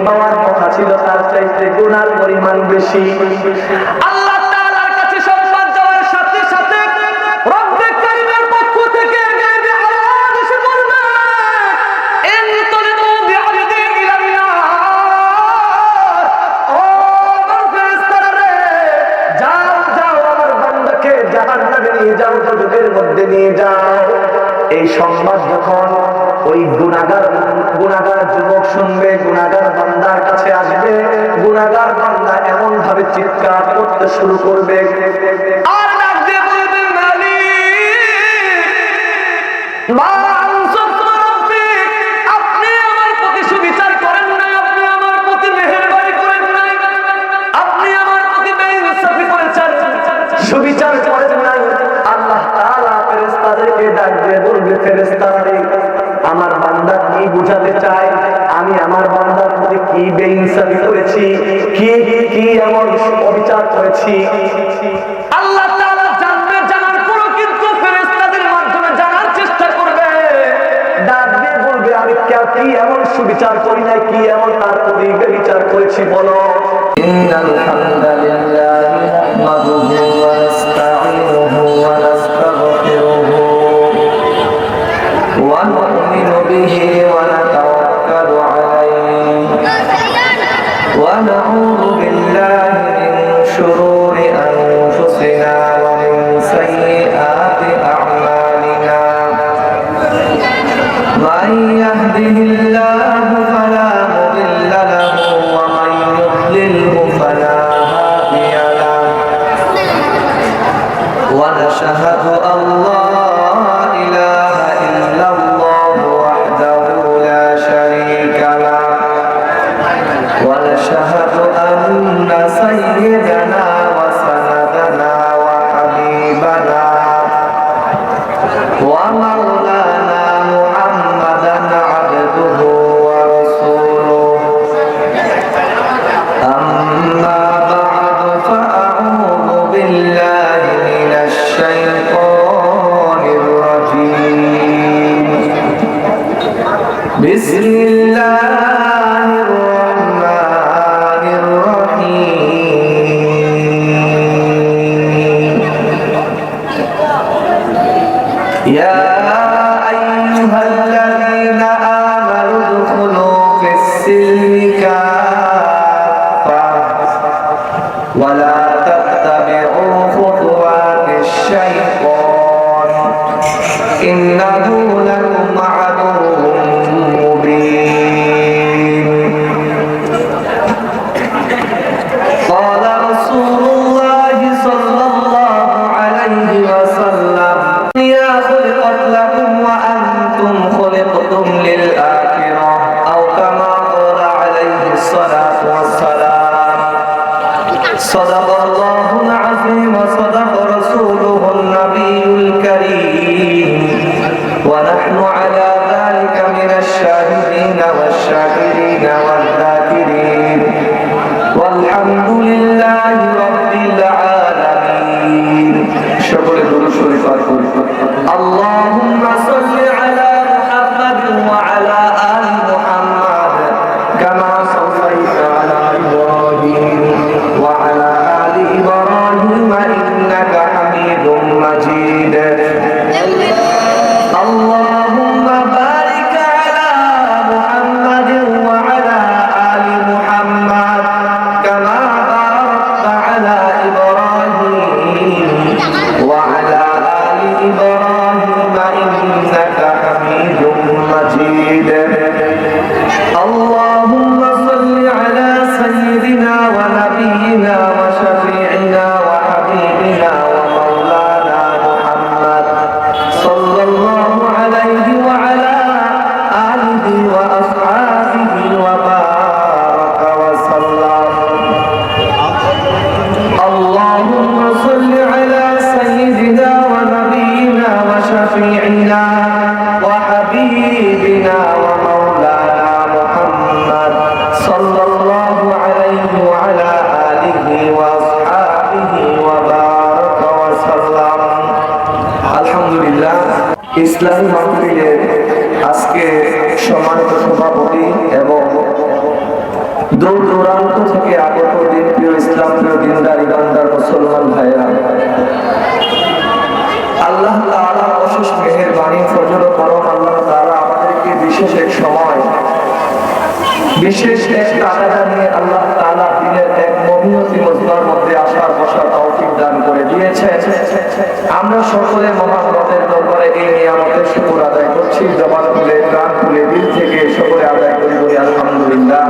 পাওয়ার কথা ছিল তার চাইতে গুনার পরিমাণ বেশি। আল্লাহ তাআলার কাছে সম্মান যাওয়ার সাথে সাথে রব্বে কারীমের পক্ষ থেকে গায়বে আওয়াজ এসে বলবে, ইনতালিকু বিআবদি ইলাল্লাহ, ও আমার ফেরেশতারা রে, যাও যাও আমার বান্দাকে জাহান্নামে নিয়ে যাও, যুগের মধ্যে নিয়ে যাও। এই সংবাদ যখন ওই গুনাহগার যুবক শুনবে, গুনাহগার বান্দার কাছে আসবে, গুনাহগার বান্দা এমন ভাবে চিৎকার করতে শুরু করবে আর ডাক দিয়ে বলবে, আপনি আমার প্রতি সুবিচার করেন নাই, আপনি আমার প্রতি মেহেরবানি করেন নাই, আপনি আমার প্রতি বেইনসাফি করেছেন, সুবিচার করেন নাই। আল্লাহ তাআলা ফেরেশতাদেরকে ডাক দিয়ে বলবে, ফেরেশতারা আমার বান্দা কি বুঝাতে চায়, আমি আমার বান্দার প্রতি কি বেইনসাফি করেছি, কি এমন অবিচার করেছি। আল্লাহ তাআলা জানবে, জানার পরও কিন্তু ফেরেশতাদের মাধ্যমে জানার চেষ্টা করবে, ডাক দিয়ে বলবে, আমি কি এমন সুবিচার করি নাই, কি এমন তার প্রতি বেবিচার করেছি বলো। ইন্নাল হামদালিল্লাহি নাহমাদুহু ওয়া নাস্তাঈনুহু ওয়া নাস্তাগফিরুহু ওয়া নু'মিনু বিহি ওয়া নাতাওয়াক্কালু আলাইহি ওয়া নাউযু বিল্লাহি মিন শুরুরি আনফুসিনা ওয়া মিন সাইয়্যাতি আ'মালিনা মান ইয়াহদিহিল্লাহু ফালা মুদিল্লা লাহু ওয়া মান ইউদ্লিলহু ফালা হাদিয়া লাহু ওয়া নাশহাদু আল্লা سيدنا وسندنا وحبيبنا ومولانا محمدا عبده ورسوله أما بعد فأعوذ بالله من الشيطان الرجيم بسم الله يا أيها الذين آمنوا ادخلوا في السلم كافة ولا تتبعوا خطوات الشيطان إنه لكم عدو مبين. قال رسول الله صلى الله عليه وسلم خلقت لكم وأنتم خلقتم للآخرة أو كما قال عليه الصلاة والسلام. صدق الله العظيم وصدق رسوله النبي الكريم ونحن على ذلك من الشاهدين والشاكرين والذاكرين والحمد لله رب العالمين. شكر الدروس والفاتحة. اللهم صل على محمد وعلى آل محمد كما صليت على إبراهيم وعلى آل إبراهيم إنك حميد مجيد. اللهم بارك على محمد وعلى آل محمد كما باركت على إبراهيم وعلى آل إبراهيم إنك حميد مجيد. اللهم صل على سيدنا ونبينا وشفيعنا وحبيبنا ومولانا محمد صلى الله عليه وعلى آله وأصحابه وبارك وسلم. اللهم صل على سيدنا ونبينا وشفيعنا وحبيبنا ومولانا محمد صلى الله عليه وعلى آله وأصحابه وبارك وسلم. الحمد لله. ইসলামী মাহফিলের আজকে সম্মানিত সভাপতি এবং দূর দূরান্ত থেকে আগত দিন প্রিয় ইসলাম প্রিয় দিনদার ইমানদার মুসলমান ভাইরা, আল্লাহ তাআলা অশেষ মেহেরবানি ফজল ও করম। আল্লাহ তাআলা আমাদেরকে বিশেষ এক সময় বিশেষ এক তাগাদা নিয়ে আল্লাহ তাআলা দিনের এক মহিয়তি মজমার মধ্যে আসার বসার তৌফিক দান করে দিয়েছে। আমরা সকলে মহান রবের দরবারে এই নিয়ামতের শুকর আদায় করছি। জবান খুলে প্রাণ খুলে দিল থেকে সকলে আদায় করি বলি আলহামদুলিল্লাহ।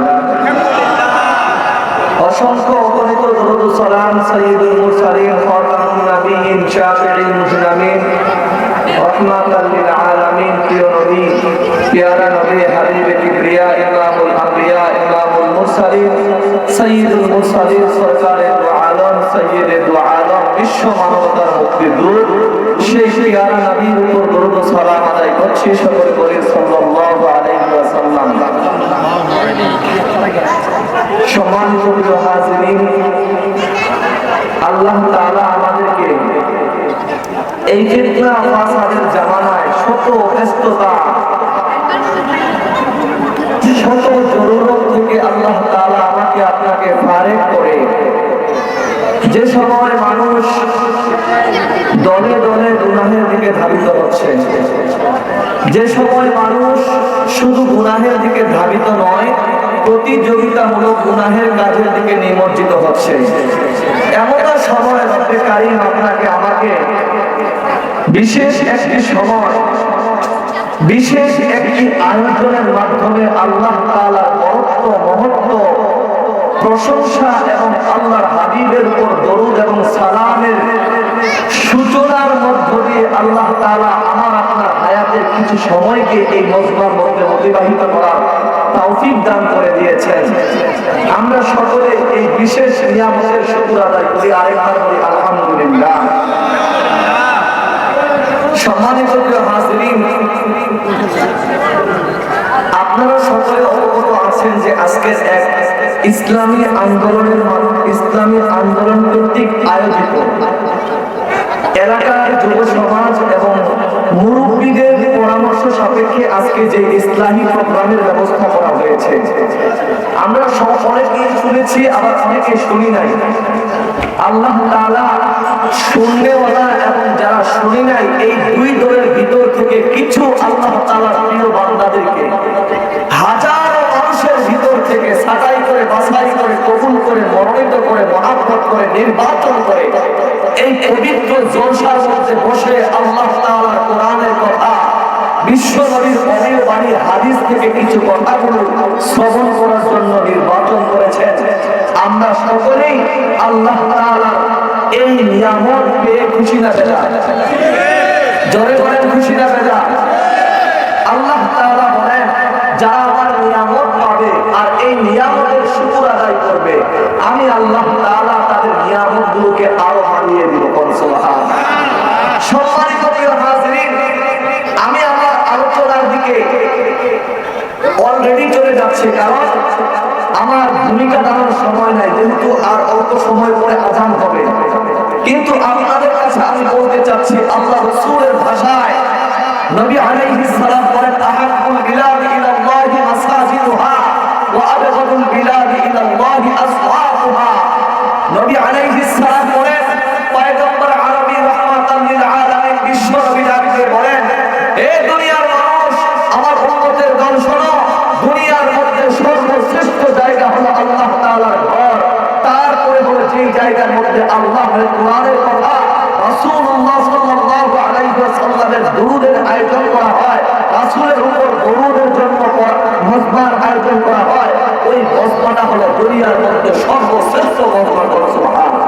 অসংখ্য অগণিত দরুদ ও সালাম সাইয়্যিদুল মুরসালিন খাতামুন নবিয়্যিন শাফিঈল মুজলামিন রাহমাতাল লিল আলামিন প্রিয় নবী প্যারা নবী হাবিবে কিবরিয়া ইমামুল আম্বিয়া ইমামুল মুরসালিন সাইয়্যিদুল মুরসালিন সরকারে দু আলম সাইয়্যিদে দু আলম বিশ্ব মানবতার মুক্তির দূত সেই প্যারা নবীর উপর দরুদ ও সালাম আদায় করছি। সকলে বলি সাল্লাল্লাহু আলাইহি ওয়াসাল্লাম। সম্মানিত প্রিয় হাজিরিন, আল্লাহ তাআলা আমাদেরকে এই ফিতনা ফাসাদের জামানায় শত ব্যস্ততা শত জরুরত থেকে আল্লাহ তাআলা আমাকে আপনাকে ফারেক করে, যে সময় মানুষ দলে দলে গুনাহের দিকে ধাবিত হচ্ছে, যে সময় মানুষ শুধু গুনাহের দিকে ধাবিত নয় প্রতিযোগিতামূলক গুনাহের কাজের দিকে নিমজ্জিত হচ্ছে, এমন সময় রব্বে কারীম আপনাকে আমাকে বিশেষ একটি সময় বিশেষ একটি আয়োজনের মাধ্যমে আল্লাহ তাআলার বরত্ব মহত্ব প্রশংসা এবং আল্লাহর হাবিবের উপর দরুদ এবং সালামের সূচনার মধ্য দিয়ে আল্লাহ তাআলা আমার আপনার হায়াতের কিছু সময়কে এই মজমার মধ্যে অতিবাহিত করার তৌফিক দান করে দিয়েছেন। আমরা সকলে এই বিশেষ নিয়ামতের শুকর আদায় করি। আরেকবার বলি আলহামদুলিল্লাহ। সম্মানিত প্রিয় হাজিরিন, আপনারা সকলে অবগত আছেন যে আজকে এক ইসলামী আন্দোলন কর্তৃক আয়োজিত এলাকার যুব সমাজ এবং মুরব্বীদের পরামর্শ সাপেক্ষে আজকে যে ইসলামী প্রোগ্রামের ব্যবস্থা করা হয়েছে, আমরা অনেকেই শুনেছি আবার অনেকে শুনি নাই। আল্লাহ তাআলা শুননেওয়ালা এবং যারা শুনি নাই এই দুই দলের ভিতর থেকে কিছু আল্লাহ তাআলার প্রিয় বান্দাদেরকে হাজারো মানুষের ভিতর থেকে ছাঁটাই করে বাছাই করে কবুল করে মনোনীত করে মহাব্বত করে নির্বাচন করে এই পবিত্র জলসার মধ্যে বসে আল্লাহ তাআলার কোরআনের কথা বিশ্ব নবীর অমীয় বাণী হাদিস থেকে কিছু কথাগুলো শ্রবণ করার জন্য নির্বাচন করেছেন। আমরা সকলেই আল্লাহ তাআলার এই নিয়ামত পেয়ে খুশি না বেজা? জোরে বলেন খুশি না বেজা? আল্লাহ তাআলা বলেন যারা আমার নিয়ামত পাবে আর এই নিয়ামতের শুকর আদায় করবে, আমি আল্লাহ তাআলা তাদের নিয়ামতগুলোকে আরো বাড়িয়ে দিব। সুবহানাল্লাহ। সম্মানিত প্রিয় হাজিরিন, আমি আমার আলোচনার দিকে অলরেডি চলে যাচ্ছি, কারণ আমার ভূমিকা দেওয়ার সময় নাই, যেহেতু আর অল্প সময় পরে আযান হবে। কিন্তু আপনাদের কাছে আমি বলতে চাচ্ছি আল্লাহ রাসূলের ভাষায় নবী আলাইহিস সালাম বলেন আহাব্বুল বিলাদি ইলাল্লাহি মাসাজিদুহা ওয়া আবগাদুল বিলাদি ইলাল্লাহি আসওয়াকুহা। নবী আলাইহিস সালাম বলেন, পয়গম্বর আরবী রাহমাতাল লিল আলামিন বিশ্ব নবী দাবিতে বলেন, হে দুনিয়ার মানুষ, আমার উম্মতের দল শোনো, দুনিয়ার মধ্যে সর্বশ্রেষ্ঠ জায়গা হলো আল্লাহ তাআলার ঘর। তারপরে হলো যে জায়গার মধ্যে আল্লাহর কোরআনের কথা রাসূলুল্লাহ সাল্লাল্লাহু আলাইহি ওয়াসাল্লামের দুরূদের আয়োজন করা হয়, রাসূলের উপর দরুদের জন্য মজমার আয়োজন করা হয়, ওই মজমাটা হলো দুনিয়ার মধ্যে সর্বশ্রেষ্ঠ মজমা। সুবহানাল্লাহ।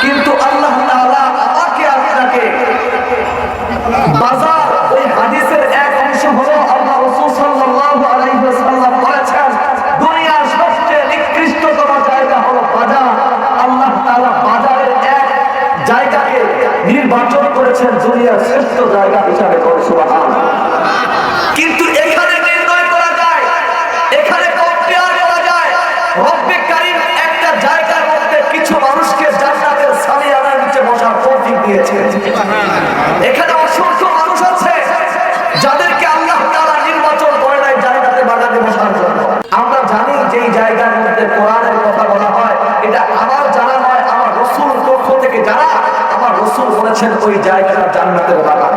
কিন্তু আল্লাহ তাআলা আমাকে আপনাকে বাজার ওই হাদিসের এক অংশ হলো আল্লাহ রাসূল সাল্লাল্লাহু আলাইহি ওয়াসাল্লাম বলেছেন দুনিয়ার সবচেয়ে নিকৃষ্টতম জায়গা হলো বাজার। আল্লাহ তাআলা বাজারের এক জায়গাকে নির্বাচন করেছেন দুনিয়ার শ্রেষ্ঠ জায়গা হিসাবে। সুবহানাল্লাহ। কিন্তু এখানে নির্ণয় করা যায়, এখানে কম্পেয়ার করা যায়, রব্বে কারীম একটা জায়গার মধ্যে কিছু মানুষকে জান্নাতের সামিয়ানার নিচে বসার তৌফিক দিয়েছেন। এখানে অসংখ্য মানুষ আছে যাদেরকে আল্লাহ তাআলা নির্বাচন করে নাই জান্নাতে বাগানে বসার জন্য। আমরা জানি বলছেন ওই জায়গাটা জান্নাতের বাগান।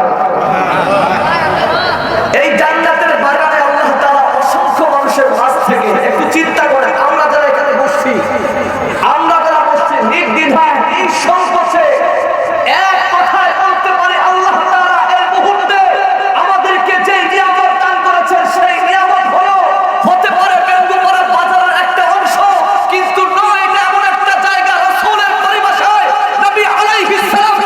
এই জান্নাতের বাগানে আল্লাহ তাআলা অসংখ্য মানুষের মাঝ থেকে, একটু চিন্তা করেন, আমরা যারা এখানে বসছি, নির্দ্বিধায় নিঃসংকোচে এক কথায় বলতে পারি আল্লাহ তাআলা এই মুহূর্তে আমাদেরকে যে নিয়ামত দান করেছেন, সেই নিয়ামত হতে পারে বেঙ্গুপাড়ার বাজারের একটা অংশ, কিন্তু নয়, এটা এমন একটা জায়গা রাসূলের পরিভাষায় নবী আলাইহিস সালাম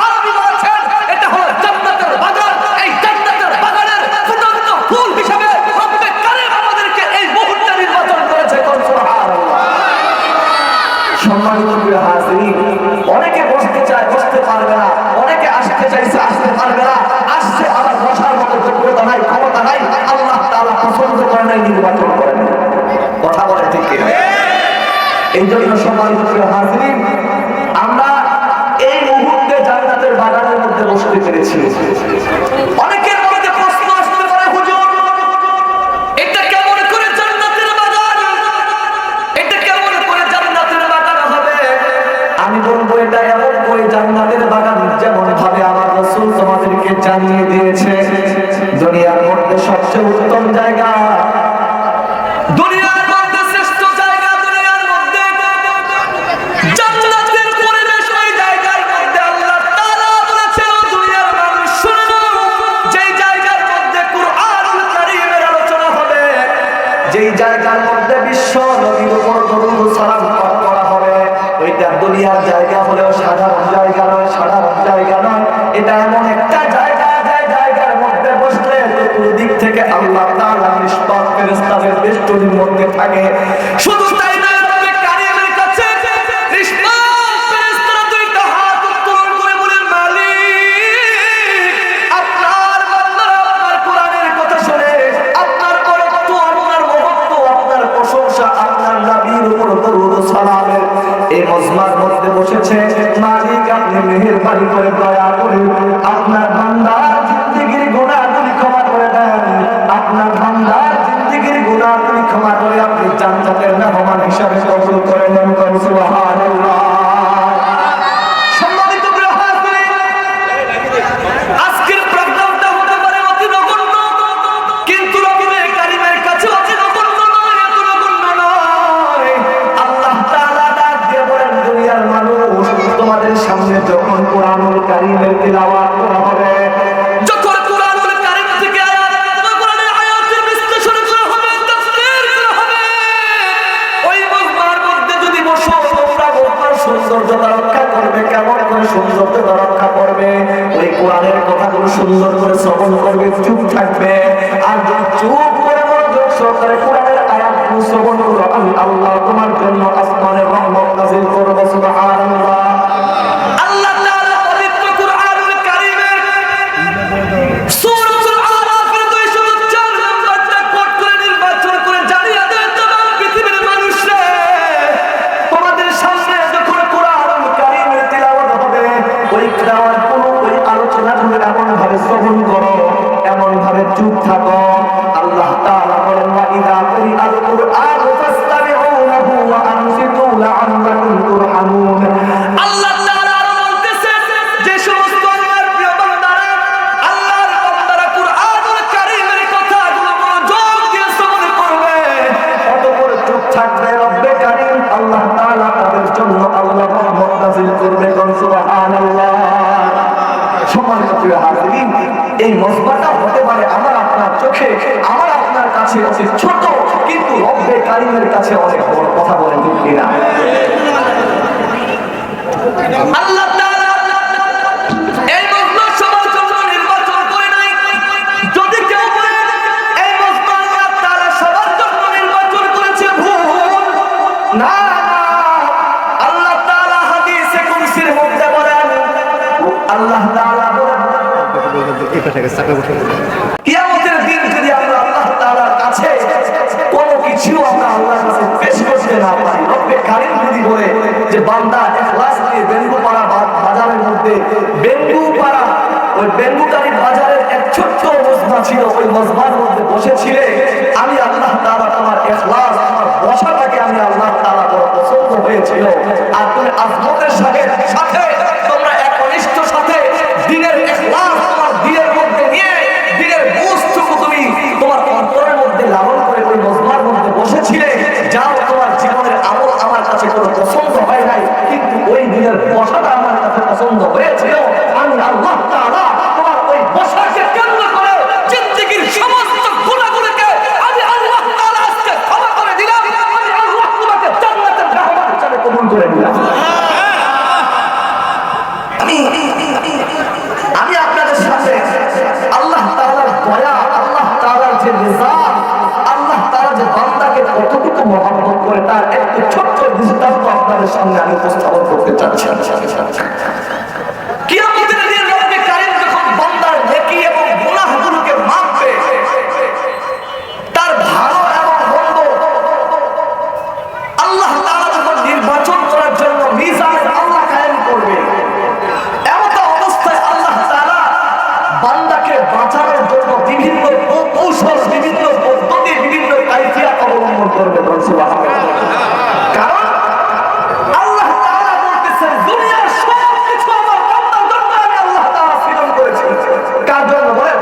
আরবি বলেছেন এটা হলো জান্নাতের বাগান। এই জান্নাতের বাগানের ফুটন্ত ফুল হিসেবে রব্বে কারীম আমাদেরকে এই মুহূর্তে নির্বাচন করেছে। সুবহানাল্লাহ। সম্মানিত প্রিয় হাজিরিন, অনেকে বসতে চায়, বসতে পারবে না, অনেকে আসতে চাইছে, আসতে পারবে না, আসছে আবার বসার মতো যোগ্যতা নাই, ক্ষমতা নাই, আল্লাহ তাআলা পছন্দ করে নাই, নির্বাচন করেন। কথা বলে ঠিক কিনা? এই জন্য সম্মানিত প্রিয় হাজিরিন, আমরা এই মুহূর্তে জান্নাতের বাগানের মধ্যে বসতে পেরেছি। অনেকের মধ্যে প্রশ্ন আসতে পারে, হুজুর এটা কেমন করে জান্নাতের বাগান, এটা কেমন করে জান্নাতের বাগান হবে? আমি বলবো এটা এমন করে জান্নাতের বাগান যেমন ভাবে আমার রাসূল তোমাদেরকে জানিয়ে দিয়েছে। দুনিয়ার মধ্যে সবচেয়ে উত্তম জায়গা, দুনিয়ার মধ্যে শ্রেষ্ঠ জায়গা, দুনিয়ার মধ্যে জান্নাতের পরিবেশ, ওই জায়গার মধ্যে আল্লাহ তাআলা বলেছেন ও দুনিয়ার মানুষ শুনো, যেই জায়গার মধ্যে কুরআনুল কারীমের আলোচনা হবে, যেই জায়গার মধ্যে বিশ্ব নবীর উপর দরুদ ও সালাম পাঠ করা হবে, ওইটা দুনিয়ার জায়গা হলেও সাধারণ জায়গা নয়, সাধারণ জায়গা নয়, এটা এমন একটা জায়গা, যে জায়গার মধ্যে বসলে চতুর্দিক থেকে আল্লাহ তাআলা নিষ্পাপ ফেরেশতাদের বেষ্টনীর মধ্যে থাকে। শুধু তাই না, রব্বে কারীমের কাছে নিষ্পাপ ফেরেশতারা দুইটা হাত উত্তোলন করে বলেন, মালিক আপনার বান্দারা আপনার কোরআনের কথা শুনে আপনার বরকত, আপনার মহত্ব, আপনার প্রশংসা, আপনার নবীর উপর দরুদ ও সালামের এই মজমার মধ্যে বসেছে। মালিক আপনি মেহেরবানি করে দয়া করে আপনার বান্দার জিন্দেগীর গুনাহগুলি ক্ষমা করে দেন, আপনার বান্দার জিন্দেগীর গুনাহগুলি ক্ষমা করে আপনি জান্নাতের মেহমান হিসাবে কবুল করে নেন। সুবহানাল্লাহ। সম্মানিত প্রিয় হাজিরিন, আজকের প্রোগ্রামটা হতে পারে অতি নগণ্য, কিন্তু রব্বে কারীমের কাছে অতি নগণ্য নয়, এত নগণ্য নয়। আল্লাহ তাআলা ডাক দিয়ে বলেন, দুনিয়ার মানুষ তোমাদের সামনে যখন কুরআনুল কারীমের তিলাওয়াত করা হবে, যখন কুরআনুল কারীম থেকে কোরআনের আয়াতের বিশ্লেষণ করা হবে, তাফসীর করা হবে, ওই মজমার মধ্যে যদি বসো, তোমরা তোমার সৌন্দর্যতা রক্ষা করবে। কেমন করে সৌন্দর্যতা রক্ষা করবে? ওই কোরআনের কথাগুলো সুন্দর করে শ্রবণ করবে, চুপ থাকবে। আর যদি চুপ করে মনোযোগ সহকারে কোরআনের আয়াতগুলো শ্রবণ করো, আমি আল্লাহ তোমার জন্য আসমানের রহমত নাযিল করব। সুবহানাল্লাহ। আল্লাহ তাআলা পবিত্র কুরআনুল কারীমের সূরাতুল আরাফের 204 নম্বরটা কোট করে নির্বাচন করে জানিয়ে দেন, तमाम পৃথিবীর মানুষরা তোমাদের সামনে যখন কুরআনুল কারীমের তিলাওয়াত হবে, ওই তিলাওয়াত গুলো, ওই আলোচনাগুলো এমন ভাবে শ্রবণ করো, এমন ভাবে চুপ থাকো। আল্লাহ তাআলা বলেন, ওয়া ইযা কুরিআল কুরআনু ফাসতামিউ লাহু ওয়া আনসিতু লাআল্লাকুম তুরহামুন। আল্লাহ তাআলা বলতেছেন, যে সমস্ত আমার প্রিয় বান্দারা, আল্লাহর বান্দারা কুরআনুল কারীমের কথাগুলো মনোযোগ দিয়ে শ্রবণ করবে, অতঃপর চুপ থাকবে, রব্বে কারীম আল্লাহ তাআলা তাদের জন্য আল্লাহ রহমত নাযিল করবে। সুবহানাল্লাহ। সম্মানিত প্রিয় হাজিরিন, এই মজমাটা হতে পারে আমার আপনার চোখে, আমার আপনার কাছে অতি ছোট, কিন্তু রব্বে কারীমের কাছে অনেক বড়। কথা বলেন ঠিক কিনা? আল্লাহ তাআলা এই মজমার সবার জন্য নির্বাচন করে নাই। যদি কেউ বলে এই মজমা আল্লাহ তাআলা সবার জন্য নির্বাচন করেছে, ভুল। না, আল্লাহ তাআলা হাদিসে কুদসির মধ্যে বলেন, আল্লাহ তাআলা বলেন, কিয়ামতের দিন যদি আমরা আল্লাহ তাআলার কাছে কোনো কিছু আমরা আল্লাহর কাছে পেশ করতে না পারি, রব্বে কারীম যদি বলে যে বান্দা ইখলাস দিয়ে বেঙ্গুপাড়া বাজারের মধ্যে, বেঙ্গুপাড়া ওই বেঙ্গুকারী বাজারের এক ছোট্ট মজমা ছিল, ওই মজমার মধ্যে বসেছিলে, আমি আল্লাহ তাআলা তোমার ইখলাস, আমার বসাটাকে আমি আল্লাহ তাআলা বড় পছন্দ হয়েছিল, আর তুমি আজমতের সাথে তোমরা একনিষ্ঠ সাথে কোনো পছন্দ হয় নাই, কিন্তু ওই দিনের বসাটা আমার কাছে পছন্দ হয়েছিল। আমি আল্লাহ তাআলা তোমার ওই বসাকে কেন্দ্র করে জিন্দেগীর সমস্ত গুনাহগুলোকে আমি আল্লাহ তাআলা আজকে ক্ষমা করে দিলাম। আমি আল্লাহ তোমাকে জান্নাতের মেহমান হিসেবে কবুল করে নিলাম। আমি আপনাদের সাথে আল্লাহ তাআলার দয়া, আল্লাহ তাআলার যে নিজাম, আল্লাহ তাআলা যে বান্দাকে কতটুকু মহব্বত করে তার একটু ছোট্ট দৃষ্টান্ত আপনাদের সামনে আমি উপস্থাপন করতে চাচ্ছি। কিয়ামতের দিন রব্বে কারীম যখন বান্দার নেকি এবং গুনাহগুলোকে মাপবে, তার ভালো এবং মন্দ আল্লাহ তাআলা যখন নির্বাচন করার জন্য মিজান আল্লাহ কায়েম করবে, এমন অবস্থায় আল্লাহ তাআলা বান্দাকে বাঁচানোর জন্য বিভিন্ন কৌশল, বিভিন্ন পদ্ধতি, বিভিন্ন কায়ফিয়াত অবলম্বন করবে। সুবহানাল্লাহ। কারণ আল্লাহ তাআলা বলতেছেন দুনিয়ার সব কিছু আমার বান্দার জন্য আমি আল্লাহ তাআলা সৃজন করেছি। কার জন্য বলেন?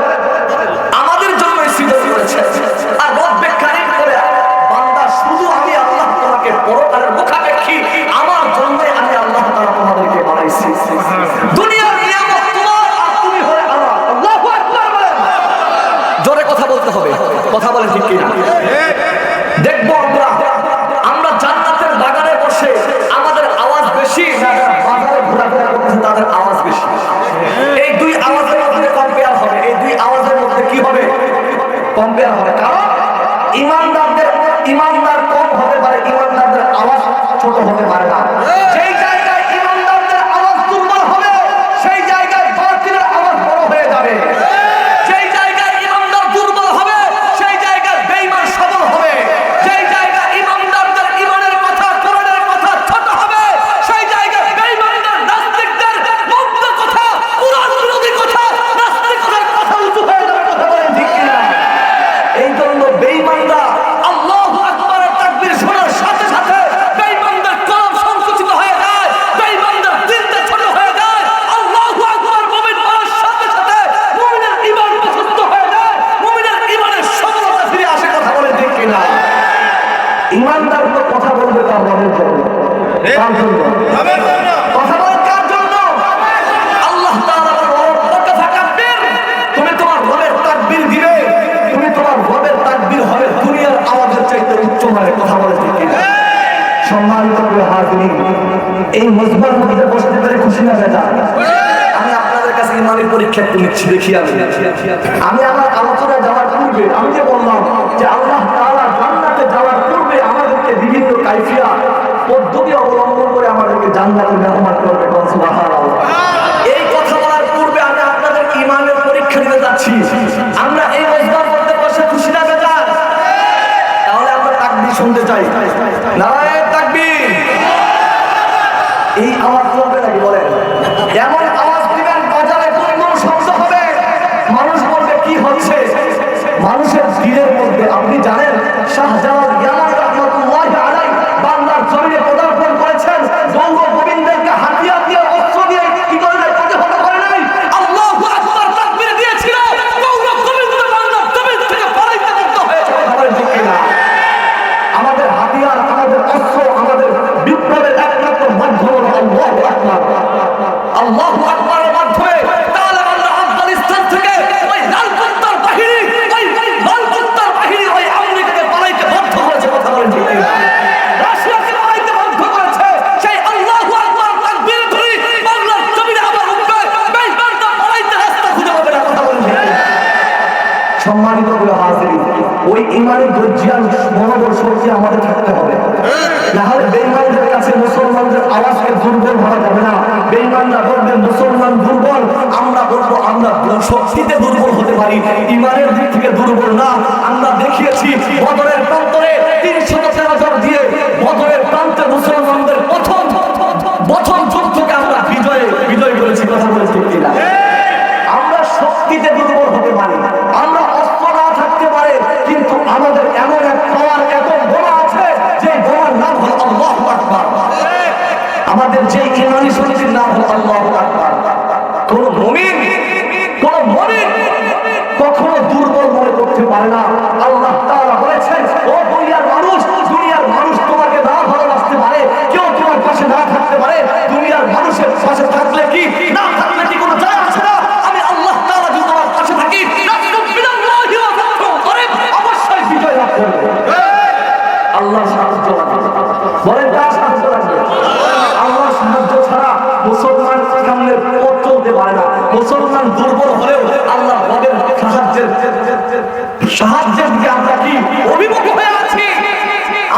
আমাদের জন্যই সৃজন করেছে। আর রব্বে কারীম করে বান্দা শুধু আমি আল্লাহ তোমাকে পরকালের মুখাপেক্ষী আমার জন্যই আমি আল্লাহ তাআলা তোমাদেরকে বানাইছি। দুনিয়ার নিয়ামত তোমার আর তুমি হয়ে আমার। আল্লাহু আকবার বলেন। জোরে কথা বলতে হবে, কথা বলেন ঠিক কিনা? দেখবো আমরা জান্নাতের বাগানে বসে আমাদের আওয়াজ বেশি না বাজারে ঘোরাফেরা করতেছে তাদের আওয়াজ বেশি? এই দুই আওয়াজের মধ্যে কম্পেয়ার হবে, এই দুই আওয়াজের মধ্যে কি হবে? কম্পেয়ার হবে। কারণ ইমানদার কম হতে পারে, ইমানদারদের আওয়াজ ছোট হতে পারে না। যেই জায়গায় ইমানদারদের আওয়াজ দুর্বল হবে সেই জায়গায় বাতিলের আওয়াজ বড় হয়ে যাবে। যেই জায়গায় ইমানদার দুর্বল হবে সেই জায়গায় বেঈমান সবল হবে। যেই জায়গায় ইমানদারদের ইমানের কথা, কোরআনের কথা ছোট হবে সেই জায়গায় বেঈমানদের, নাস্তিকদের মন্দ কথা, কোরআন বিরোধী কথা, নাস্তিকদের কথা উঁচু হয়ে যাবে। কথা বলেন ঠিক কিনা? এই জন্য বেঈমানরা আল্লাহু আকবারের তাকবীর শোনার সাথে সাথে বেঈমানদের কলম সংকুচিত হয়ে যায়, বেঈমানদের দিলটা ছোট হয়ে যায়। আল্লাহু আকবার মুমিন বলার সাথে সাথে মুমিনের ঈমান মজবুত হয়ে যায়, মুমিনের ঈমানের সফলতা ফিরে আসে। কথা বলেন ঠিক কিনা? ঈমানদার তো কথা বলবে তার রবের জন্য। কার জন্য? কথা বলেন কার জন্য? আল্লাহ তাআলা রব্বুকা ফাকাব্বির। তুমি তোমার রবের তাকবীর দিবে, তুমি তোমার রবের তাকবীর হবে দুনিয়ার আওয়াজের চাইতে উচ্চ মানের। কথা বলে ঠিক কিনা? সম্মানিত হাজিরিন, এই মজমার মধ্যে বসতে পেরে খুশি লাগে না? আমি আপনাদের কাছে ইমানের পরীক্ষা একটু নিচ্ছি, দেখি। আমি আমার আলোচনায় যাওয়ার পূর্বে আমি যে বললাম যে আল্লাহ তাআলা জান্নাতে যাওয়ার পূর্বে আমাদেরকে বিভিন্ন কায়ফিয়াত পদ্ধতি অবলম্বন করে আমাদেরকে জান্নাতের মেহমান করবে। সুবহানাল্লাহ। এই কথা বলার পূর্বে আমি আপনাদের ইমানের পরীক্ষা দিতে যাচ্ছি। আমরা এই মজমার মধ্যে বসে খুশি লাগে না? তাহলে আমরা তাকবীর শুনতে চাই। নারায়ে তাকবীর। এই আওয়াজ চলবে নাকি বলেন? এমন আওয়াজ দিবেন বাজারে কোন শব্দ হবে, মানুষ বলবে কি হচ্ছে। মানুষের দিলের মধ্যে আপনি জানেন শাহজালাল ইয়ামান রাহমাতুল্লাহি আলাইহি বাংলার জমিনে পদার্পণ করেছেন। গৌর গোবিন্দকে হাতিয়ার দিয়ে, অস্ত্র দিয়ে কি করে নাই, প্রতিহত করে নাই। আল্লাহু আকবার তাকবীর দিয়েছিল, গৌর গোবিন্দ বাংলার জমিন থেকে পালাইতে মুক্ত হয়েছে। খবরের ঠিক কিনা? আমাদের হাতিয়ার, আমাদের অস্ত্র, আমাদের বিপ্লবের একমাত্র মাধ্যম হলো আল্লাহু আকবার। আল্লাহু আকবারের মাধ্যমে তালেবানরা আফগানিস্তান থেকে ওই লাল কুত্তার বাহিনী, ওই লাল কুত্তার বাহিনী ওই আমেরিকাকে পালাইতে বাধ্য করেছে। কথা বলেন ঠিক কিনা? রাশিয়াকে পালাইতে বাধ্য করেছে। সেই আল্লাহু আকবার তাকবীর ধরি বাংলার জমিনে আবার উঠবে, বেঈমানরা পালাইতে রাস্তা খুঁজে পাবে না। কথা বলেন ঠিক কিনা? সম্মানিত হাজিরিন, ওই ইমানি ধৈর্য মনোবল শক্তি আমাদের থাকতে হবে। না হলে বেঈমানদের কাছে মুসলমানদের আওয়াজকে দুর্বল ভাবা যাবে না। বেঈমানরা বলবে মুসলমান দুর্বল, আমরা বলবো আমরা শক্তিতে দুর্বল হতে পারি, ইমানের দিক থেকে দুর্বল না। আমরা দেখিয়েছি বদরের প্রান্তরে 313 জন দিয়ে বদরের প্রান্তে মুসলমানদের প্রথম যুদ্ধকে আমরা বিজয় করেছি। কথা বলে ঠিক কিনা? আমরা শক্তিতে দুর্বল হতে পারি, আমরা অস্ত্র না থাকতে পারে, কিন্তু আমাদের এমন এক পাওয়ার, এত বোমা আছে যে বোমার নাম হল আল্লাহু আকবার। আমাদের যে ইমানি শক্তির নাম হল আল্লাহু আকবার। কোন মুমিন কখনো দুর্বল মনে করতে পারে না। আল্লাহ তাআলা বলেছেন, ও দুনিয়ার মানুষ, দুনিয়ার সাহায্য লাগবে। বলেন কার সাহায্য লাগবে? আল্লাহর সাহায্য ছাড়া মুসলমান সামনের পথ চলতে পারে না। মুসলমান দুর্বল হলেও আল্লাহ রবের সাহায্যের দিকে আমরা কি অভিমুখ হয়ে আছি?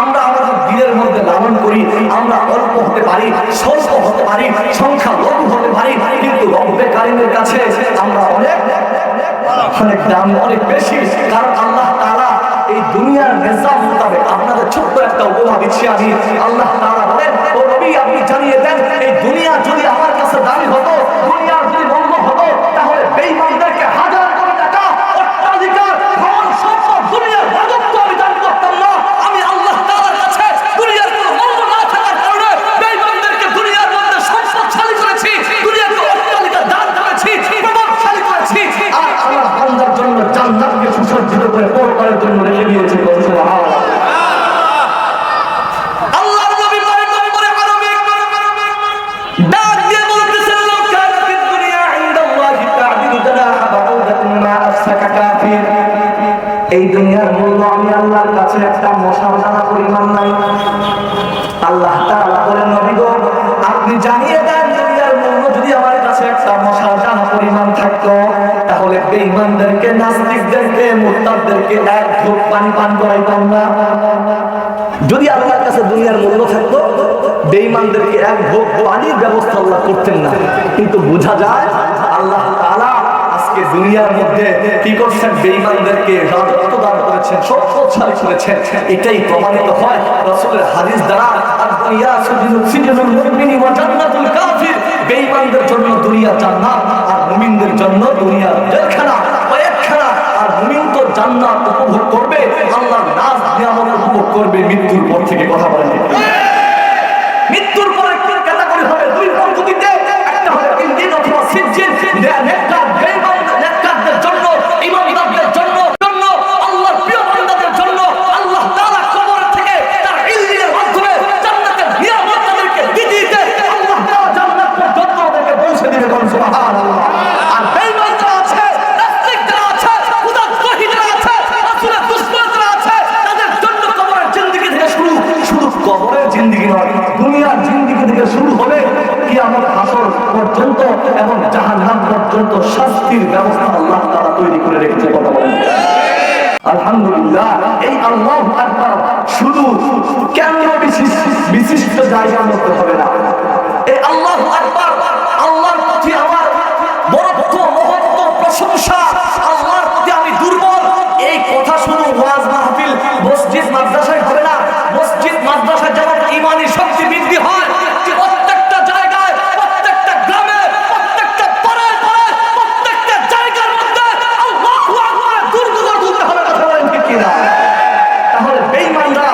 আমরা আমাদের দিনের মধ্যে লালন করি, আমরা অল্প হতে পারি, স্বল্প হতে পারি, সংখ্যা লঘু হতে পারি, কিন্তু রব্বে কারিমের কাছে আমরা অনেক দাম, অনেক বেশি। কারণ আল্লাহ তাআলা এই দুনিয়ার নিজাম মোতাবেক আপনাদের ছোট্ট একটা উপমা দিচ্ছি আমি। আল্লাহ তাআলা বলেন, ও নবী আপনি জানিয়ে দেন, এই দুনিয়া যদি আমার কাছে দামি হতো, দুনিয়ার যদি মূল্য হতো, তাহলে বেঈমানদেরকে হাজার কোটি টাকা, অট্টালিকা, ধন সম্পদ, দুনিয়ার রাজত্ব আমি দান করতাম না। আমি আল্লাহ তাআলার কাছে দুনিয়ার কোনো মূল্য না থাকার কারণে বেঈমানদেরকে দুনিয়ার মধ্যে সম্পদশালী করেছি, দুনিয়াকে অট্টালিকা দান করেছি, প্রভাবশালী করেছি, আর আমার বান্দার জন্য জান্নাতকে সুসজ্জিত করে পরকালের জন্য রেখে দিয়েছি। সুবহানাল্লাহ। আল্লাহর নবী বলেন আরবি ডাক দিয়ে বলতেছেন, লাউ কানাতিদ দুনিয়া ইনদাল্লাহি তা'দিলু জানাহা বাউদাতিন মা আফসাকা কাফির। এই দুনিয়ার মূল্য আমি আল্লাহর কাছে একটা মশার দানা পরিমাণ নাই। আল্লাহ তাআলা বলেন, নবী গো আপনি জানিয়ে দেন, দুনিয়ার মূল্য যদি আমার কাছে একটা মশার দানা পরিমাণ থাকতো, তাহলে বেঈমানদেরকে, নাস্তিকদেরকে, মুরতাদদেরকে এক ঢোক পানি পান করাইতাম না। যদি আল্লাহর কাছে দুনিয়ার মূল্য থাকতো, বেঈমানদেরকে এক ঢোক পানির ব্যবস্থা আল্লাহ করতেন না। কিন্তু বোঝা যায় আল্লাহ তাআলা আজকে দুনিয়ার মধ্যে কি করছেন? বেঈমানদেরকে রাজত্ব দান করেছেন, সম্পদশালী করেছেন। এটাই প্রমাণিত হয় রাসূলের হাদিস দ্বারা, আদ-দুনিয়া সিজনুল মুমিনি ওয়া জান্নাতুল কাফির। বেঈমানদের জন্য দুনিয়া জান্নাত, আর মুমিনদের জন্য দুনিয়া জেলখানা, কয়েকখানা। আর মুমিন তো জান্নাত উপভোগ করবে, আল্লাহর নাজ নিয়ামত উপভোগ করবে মৃত্যুর পর থেকে। কথা বলেন, মৃত্যুর পরে কি ক্যাটাগরি হবে? দুই পদ্ধতিতে, একটা হবে ইনজিন অথবা সিজিন। নেককার নেককারদের জন্য, ঈমানদারদের জন্য, আল্লাহর প্রিয় বান্দাদের জন্য আল্লাহ তাআলা কবর থেকে তার ইলমের মাধ্যমে জান্নাতের নিয়ামত তাদেরকে দিতে আল্লাহ তাআলা জান্নাত পর্যন্ত তাদেরকে পৌঁছে দিবে। সুবহানাল্লাহ। আর বেঈমানরা আছে, নাস্তিকরা আছে, খুদাদ্রোহীরা আছে, রাসূলের দুশমনরা আছে, তাদের জন্য কবরের জিন্দেগি থেকে শুরু কবরের জিন্দেগি নয়, দুনিয়ার জিন্দেগি থেকে শুরু হবে কিয়ামত হাসর পর্যন্ত এবং জাহান্নাম পর্যন্ত শাস্তির ব্যবস্থা আল্লাহ তাআলা তৈরি করে রেখেছে। কথা বলেন আলহামদুলিল্লাহ। এই আল্লাহু আকবার শুধু কেন্দ্র বিশিষ্ট জায়গার মধ্যে হবে না। এই আল্লাহু আকবার, আল্লাহর প্রতি আমার বড়ত্ব, মহত্ব, প্রশংসা, আল্লাহর প্রতি আমি দুর্বল, এই কথা শুধু ওয়াজ মাহফিল, মসজিদ, মাদ্রাসায় হবে না। মসজিদ, মাদ্রাসায় যেমন ঈমানি শক্তি বৃদ্ধি হয়, প্রত্যেকটা জায়গায়, প্রত্যেকটা গ্রামে, প্রত্যেকটা পাড়ায় পাড়ায়, প্রত্যেকটা জায়গার মধ্যে আল্লাহু আকবার দুর্গ তুলতে হবে। কথা বলেন ঠিক কিনা? তাহলে বেঈমানরা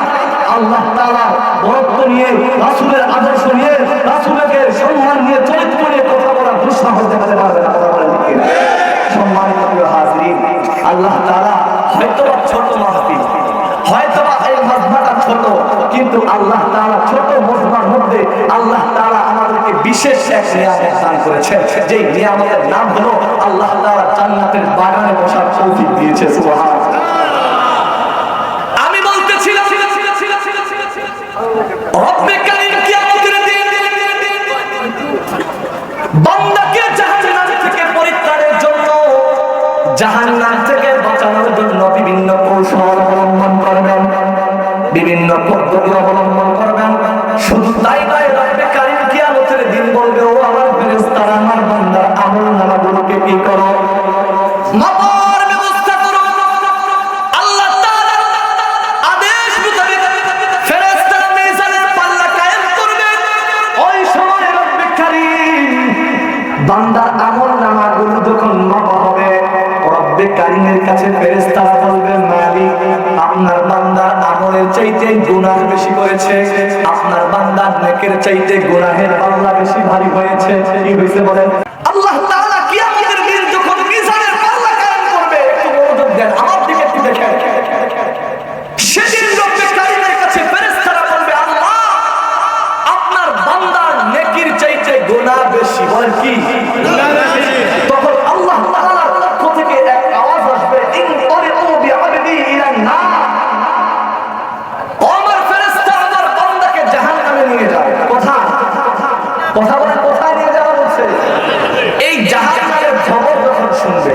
আল্লাহ তাআলা বরত্ব নিয়ে, রাসূলের আদর্শ নিয়ে, রাসূলের সম্মান নিয়ে, চরিত্র নিয়ে কথা বলার দুঃসাহস দেখাতে পারবে না। কথা বলেন ঠিক কিনা? সম্মানিত প্রিয় হাজিরিন, আল্লাহ তাআলা হয়তোবা ছোট মাহফিল, হয়তোবা এই মজমাটা ছোট, কিন্তু আল্লাহ তাআলা ছোট মজমার মধ্যে আল্লাহ তাআলা আমাদেরকে বিশেষ এক নিয়ামত দান করেছেন, যেই নিয়ামতের নাম হলো আল্লাহ তাআলা জান্নাতের বাগানে বসার তৌফিক দিয়েছে। সুবহানাল্লাহ। আমি বলতেছিলাম রব্বে কারীম কিয়ামতের দিন বান্দাকে জাহান্নাম থেকে পরিত্রাণের জন্য, জাহান্নাম থেকে বাঁচানোর জন্য বিভিন্ন কৌশল অবলম্বন করবেন, বিভিন্ন পদ্ধতি অবলম্বন করবেন। শুধু তাই নয়, রব্বে কারীম কিয়ামতের দিন বলবে, ও আমার ফেরেশতারা, আমার বান্দার আমলনামাগুলোকে কি করো? মাপার ব্যবস্থা করো। আল্লাহ তাআলার আদেশ মোতাবেক ফেরেশতারা মিজানের পাল্লা কায়েম করবে। ওই সময় রব্বে কারীম বান্দার আমলনামাগুলো যখন মাপা হবে, রব্বে কারীমের কাছে ফেরেশতারা বলবে, মালিক আপনার বান্দার আমলের চাইতে গুনাহ বেশি করেছে, আপনার বান্দার নেকের চাইতে গুনাহের পাল্লা বেশি ভারী হয়েছে। কি হয়েছে বলেন? আল্লাহ তাআলা কিয়ামতের দিন যখন মিজানের পাল্লা কায়েম করবে, একটু মনোযোগ দেন, আমার দিকে একটু দেখেন। সেদিন রব্বে কারীমের কাছে ফেরেশতারা বলবে, আল্লাহ আপনার বান্দার নেকির চাইতে গুনাহ বেশি। বলেন কি? গুনাহ বেশি। তখন আল্লাহ তাআলার পক্ষ থেকে এক আওয়াজ আসবে, ইন তারিউ বিআবদি ইলান নার। ও আমার ফেরেশতারা, কথা বলে কোথায় নিয়ে যাওয়া হচ্ছে? এই জাহান্নামের খবর যখন শুনবে,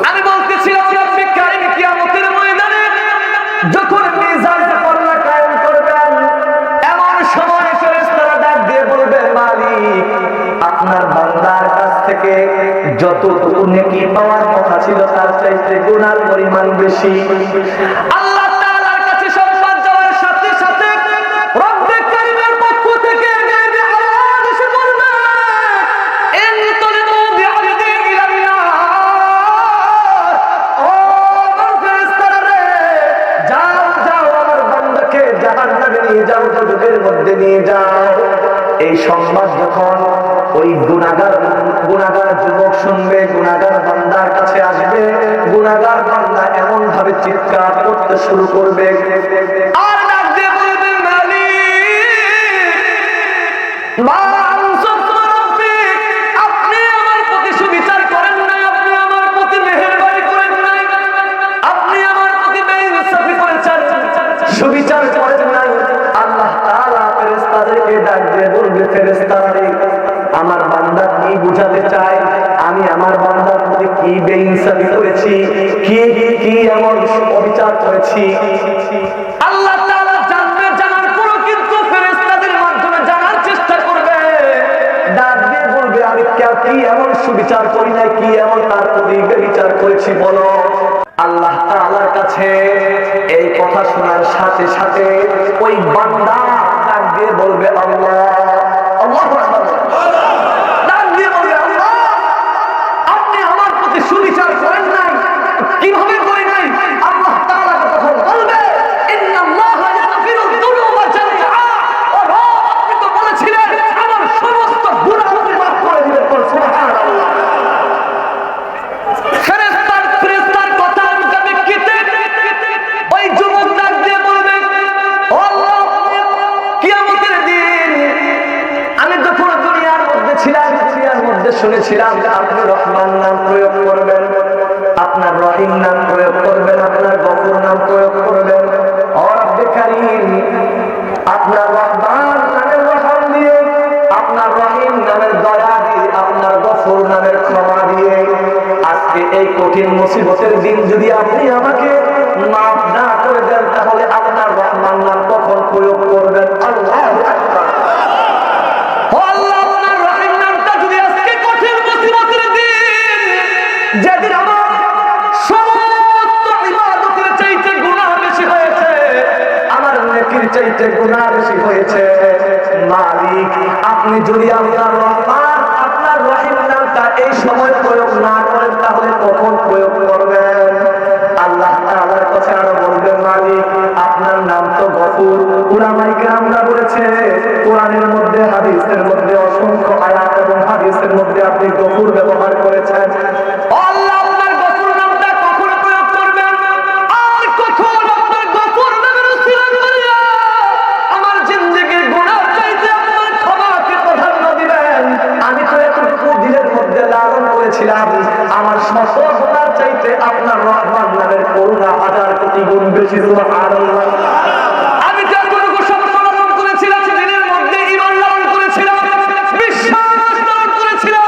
আমি বলতেছিলাম রব্বে কারীম কিয়ামতের ময়দানে যখন মিজানের পাল্লা কায়েম করবেন, এমন সময় ফেরেশতারা ডাক দিয়ে বলবে, মালিক আপনার বান্দার কাছ থেকে যতটুকু নেকি পাওয়ার কথা ছিল তার চাইতে গুনার পরিমাণ বেশি। আল্লাহ তাআলার কাছে সংবাদ যাওয়ার সাথে সাথে রব্বে কারীমের পক্ষ থেকে গায়বে আওয়াজ এসে বলবে, ইনতালিকু বিআবদি ইলাল্লাহ, ও আমার ফেরেশতারা রে, যাও যাও আমার বান্দাকে জাহান্নামে নিয়ে যাও, দুজকের মধ্যে নিয়ে যাও। এই সংবাদ যখন ওই গুনাহগার যুবক শুনবে, গুনাহগার বান্দার কাছে আসবে, গুনাহগার বান্দা এমন ভাবে চিৎকার করতে শুরু করবে আর ডাক দিয়ে বলবে, আপনি আমার প্রতি সুবিচার করেন নাই, আপনি আমার প্রতি মেহেরবানি করেন নাই, আপনি আমার প্রতি বেইনসাফি করেছেন, সুবিচার করেন নাই। আল্লাহ তাআলা ফেরেশতাদেরকে ডাক দিয়ে বলবে, ফেরেশতারা আমার বান্দা কি বুঝাতে চায়, আমি আমার বান্দার প্রতি কি বেইনসাফি করেছি, কি এমন অবিচার করেছি। আল্লাহ তাআলা জানবে, জানার পরও কিন্তু ফেরেশতাদের মাধ্যমে জানার চেষ্টা করবে, ডাক দিয়ে বলবে, আমি কি এমন সুবিচার করি নাই, কি এমন তার প্রতি বেবিচার করেছি বলো। আল্লাহ তাআলার কাছে এই কথা শোনার সাথে সাথে ওই বান্দা ডাক দিয়ে বলবে, আল্লাহ, আল্লাহু আকবার, ডাক দিয়ে বলবে, আল্লাহ আপনি আমার প্রতি সুবিচার করেন নাই, কিভাবে করেন নাই? আল্লাহ তাআলা তখন বলবে, ইন্নাল্লাহা ইয়াগফিরু যুনুবা জামিআ, ও রব আপনি তো বলেছিলেন আমার সমস্ত গুনাহ আপনি মাফ করে দিবেন, সুবহানাল্লাহ। ফেরেশতার কথার মোতাবেক ওই যুবক ডাক দিয়ে বলবে, ও আল্লাহ কিয়ামতের দিন আমি যখন দুনিয়ার মধ্যে ছিলাম, দুনিয়ার মধ্যে শুনেছিলাম আপনি রহমান নাম প্রয়োগ করবেন, আপনার রহিম নাম প্রয়োগ করবেন, আপনার গফুর নাম প্রয়োগ করবেন। ও রব্বে কারীম আপনার রহমান নামের রহম দিয়ে, আপনার রহিম নামের দয়া দিয়ে, আপনার গফুর নামের ক্ষমা দিয়ে আজকে এই কঠিন মুসিবতের দিন যদি আপনি আমাকে মাফ না করে দেন, তাহলে আপনার রহমান নাম কখন প্রয়োগ করবেন? আল্লাহু আকবার। ও আল্লাহ আপনার রহিম নামটা যদি আজকে কঠিন মুসিবতের দিন, যেদিন আমার সমস্ত ইবাদতের চাইতে গুনাহ বেশি হয়েছে, আমার নেকির চাইতে গুনাহ বেশি হয়েছে, মালিক আপনি যদি আপনার রহমান আপনার রহিম নামটা এই সময় প্রয়োগ না করেন, তাহলে কখন প্রয়োগ করবেন? আল্লাহ তাআলার কাছে আরো বলবেন, মালিক আপনার নাম তো গফুর। উলামায়ে কেরামরা বলেছে, কোরআনের মধ্যে হাদিসের মধ্যে অসংখ্য আয়াত এবং হাদিসের মধ্যে আপনি গফুর ব্যবহার করেছেন। আল্লাহ আপনার গফুর নামটা কখন প্রয়োগ করবেন? আর কখন আপনার গফুর নামের উসিলা করিয়া আমার জিন্দেগির গুনাহ চাইতে আপনার ক্ষমাকে প্রাধান্য দিবেন। আমি তো এতটুকু দিলের মধ্যে লালন করেছিলাম, আমার সমস্ত গুনাহ চাইতে আপনার রহমান নামের করুণা 1000 কোটি গুণ বেশি। সুবহানাল্লাহ। আমি তো এতটুকু সত্য লালন করেছিলাম, দিলের মধ্যে ঈমান লালন করেছিলাম, বিশ্বাস লালন করেছিলাম,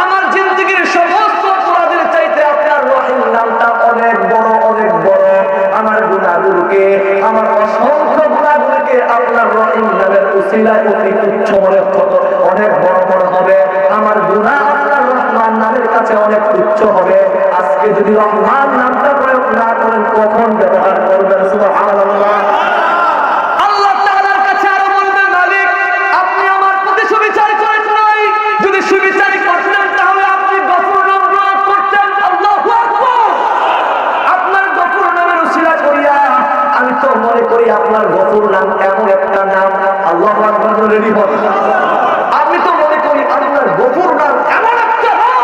আমার জিন্দেগির সমস্ত অপরাধের চাইতে আপনার রহিম নামটা অনেক বড়, অনেক বড়। আমার গুনাহগুলোকে, আমার অসংখ্য গুনাহগুলোকে আপনার রহিম নামের উসিলায় অতি তুচ্ছ মনে হতো, অনেক বড় বড় হবে। আমার গুনাহ আপনার রহমান নামের কাছে অনেক তুচ্ছ হবে। আজকে যদি রহমান নামটা প্রয়োগ না করেন, কখন ব্যবহার করবেন? সুবহানাল্লাহ। আল্লাহ তাআলার কাছে আরো বলবেন, মালিক আপনি আমার প্রতি সুবিচার করেন নাই, যদি সুবিচার করতেন তাহলে আপনি গফুর নাম প্রয়োগ করতেন। আল্লাহু আকবার। আপনার গফুর নামের উসিলা করিয়া আমি তো মনে করি আপনার গফুর নাম এমন একটা নাম, আল্লাহু আকবার বলে বলেন, আমি তো মনে করি আপনার গফুর নাম এমন একটা নাম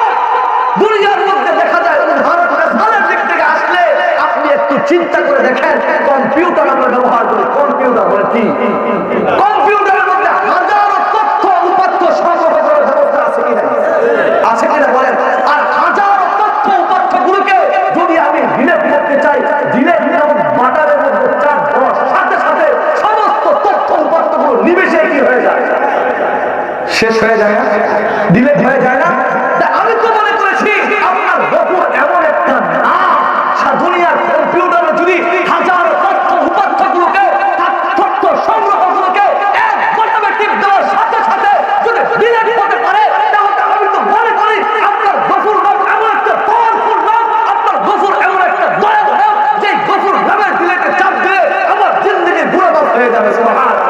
দুনিয়ার মধ্যে দেখা যায়। উদাহরণ ফেরেশতাদের দিক থেকে আসলে আপনি একটু চিন্তা করে দেখেন, কম্পিউটার আমরা ব্যবহার করি, কম্পিউটার বলে কি? কম্পিউটারের মধ্যে হাজারো তথ্য উপাত্ত সংগ্রহ করার ব্যবস্থা আছে কিনা? আছে কিনা বলেন? আর হাজারো তথ্য উপাত্তগুলোকে যদি আমি ডিলিট করতে চাই, ডিলিট বাটনের মধ্যে চাপ দেওয়ার সাথে সাথে সমস্ত তথ্য উপাত্তগুলো নিমেষে কি হয়ে যায়? শেষ হয়ে যায় না, ডিলেট হয়ে যায় না। আমি তো মনে করেছি আপনার গফুর এমন একটা নাম, দুনিয়ার কম্পিউটারে যদি হাজার তথ্য উপাত্তগুলোকে তথ্য সংগ্রহগুলোকে এক বাটনে টিপ দেওয়ার সাথে সাথে যদি ডিলেট হতে পারে, তাহলে আমি তো মনে করি আপনার গফুর নাম এমন একটা পাওয়ারফুল নাম, আপনার গফুর এমন একটা দয়ালু নাম, যে গফুর নামের ডিলেটে চাপ দিলে আমার জিন্দেগির গুনাহ মাফ হয়ে যাবে। সুবহানাল্লাহ।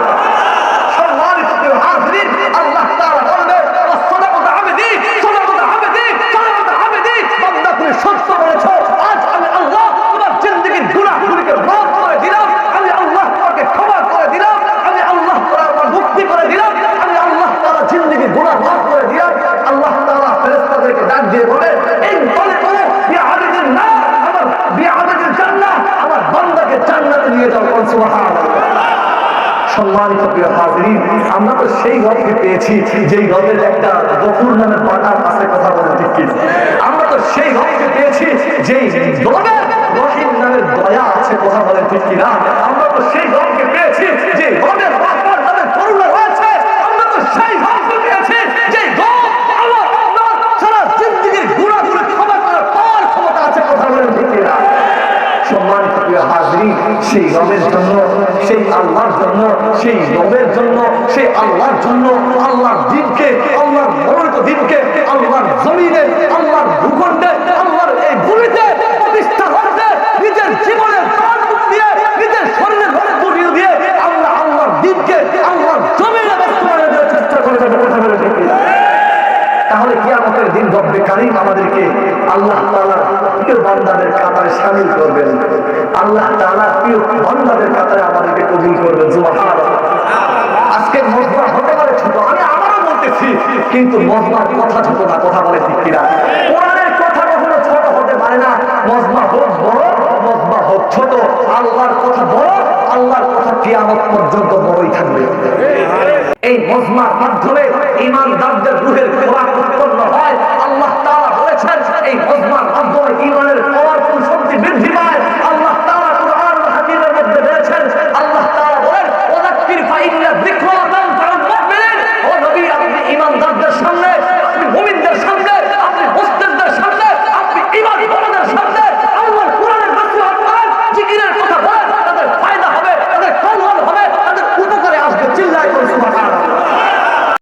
সম্মানিত প্রিয় হাজিরিন, আল্লাহ তাআলা বলবে ওয়াসসালামু আলাইহি সালামু আলাইহি সালামু আলাইহি, বান্দা তুমি সত্য বলেছো, আজ আমি আল্লাহ তোমার জিন্দেগির গুনাহগুলোকে মাফ করে দিলাম, আমি আল্লাহ তোমাকে ক্ষমা করে দিলাম, আমি আল্লাহ তোমার মুক্তি করে দিলাম, আমি আল্লাহ তাআলা জিন্দেগির গুনাহ মাফ করে দিলাম। আল্লাহ তাআলা ফেরেশতাদেরকে ডাক দিয়ে বলে এই বলে বলে বিআদাদিন নার, আমার বিআদাদিল জান্নাহ, আমার বান্দাকে জান্নাতে নিয়ে যাও। সুবহানাল্লাহ। সম্মানিত প্রিয় হাজিরিন, আমরা তো সেই রবকে পেয়েছি যেই রবের একটা গফুর নামের বাটাম আছে, কথা বলে ঠিক কি? আমরা তো সেই রবকে পেয়েছি যেই রবের রহিম নামের দয়া আছে, কথা বলে ঠিক কিনা? আমরা তো সেই রবকে পেয়েছি যে রবের রহমান নামের করুণা রয়েছে, আমরা তো সেই রবকে পেয়েছি যে রব আমার আপনার সারা জিন্দেগির গুনাহগুলো ক্ষমা করার পাওয়ার ক্ষমতা আছে, কথা বলে ঠিক কিনা? সম্মানিত প্রিয় হাজিরিন, সেই রবের জন্য, সেই আল্লাহর জন্য, সেই রবের জন্য, সেই আল্লাহর জন্য, আল্লাহর দিনকে, আল্লাহর মনোনীত দিনকে আল্লাহর জমিনে, আল্লাহর ভূখণ্ডে, আল্লাহর এই ভূমিতে প্রতিষ্ঠা করতে নিজের জীবনের প্রাণ দিয়ে, নিজের শরীরের ঘরে পুড়িয়ে দিয়ে আমরা আল্লাহর দিনকে আল্লাহর জমিনে বাস্তবায়নের জন্য চেষ্টা করে যাবো, কথা বলে ঠিক কিনা? তাহলে কিয়ামতের দিন রব্বে কারীম আমাদেরকে আল্লাহ তাআলার প্রিয় বান্দাদের কাতারে শামিল করবেন, আল্লাহ তাআলার প্রিয় বান্দাদের কাতারে আমাদেরকে কবুল করবেন। সুবহানাল্লাহ। আজকে মজমা হতে পারে ছোট, আমি আবারও বলতেছি, কিন্তু মজমার কথা ছোট না, কথা বলে ঠিক কিনা? কোরআনের কথা কখনো ছোট হতে পারে না। মজমা হোক বড়, মজমা হোক ছোট, আল্লাহর কথা বড়, আল্লাহর কথা কিয়ামত পর্যন্ত বড়ই থাকবে। এই মজমার মাধ্যমে ঈমানদারদের রূহের খোরাক উৎপন্ন হয়। আল্লাহ তাআলা বলেছেন এই মজমার মাধ্যমে ঈমানের পাওয়ারফুল শক্তি বৃদ্ধি পায়। আল্লাহ তাআলা কুরআনুল হাকীমের মধ্যে বলেছেন, আল্লাহ তাআলা বলেন ওয়াযাক্কির ফাইন্না যিকরা